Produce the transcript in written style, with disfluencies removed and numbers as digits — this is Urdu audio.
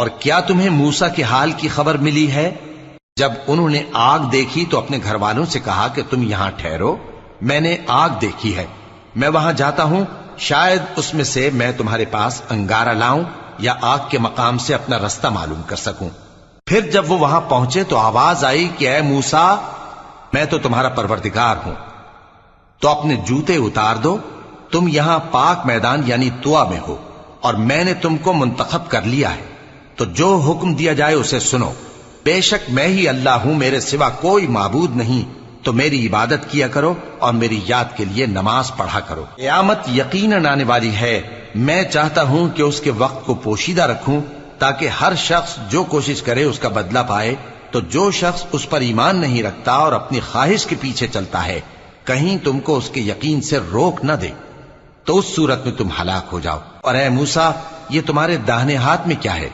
اور کیا تمہیں موسیٰ کے حال کی خبر ملی ہے؟ جب انہوں نے آگ دیکھی تو اپنے گھر والوں سے کہا کہ تم یہاں ٹھہرو، میں نے آگ دیکھی ہے، میں وہاں جاتا ہوں، شاید اس میں سے میں تمہارے پاس انگارہ لاؤں یا آگ کے مقام سے اپنا رستہ معلوم کر سکوں۔ پھر جب وہ وہاں پہنچے تو آواز آئی کہ اے موسیٰ، میں تو تمہارا پروردگار ہوں، تو اپنے جوتے اتار دو، تم یہاں پاک میدان یعنی طویٰ میں ہو، اور میں نے تم کو منتخب کر لیا ہے، تو جو حکم دیا جائے اسے سنو۔ بے شک میں ہی اللہ ہوں، میرے سوا کوئی معبود نہیں، تو میری عبادت کیا کرو اور میری یاد کے لیے نماز پڑھا کرو۔ قیامت یقیناً آنے والی ہے، میں چاہتا ہوں کہ اس کے وقت کو پوشیدہ رکھوں تاکہ ہر شخص جو کوشش کرے اس کا بدلہ پائے، تو جو شخص اس پر ایمان نہیں رکھتا اور اپنی خواہش کے پیچھے چلتا ہے کہیں تم کو اس کے یقین سے روک نہ دے تو اس صورت میں تم ہلاک ہو جاؤ۔ اور اے موسیٰ، یہ تمہارے داہنے ہاتھ میں کیا ہے؟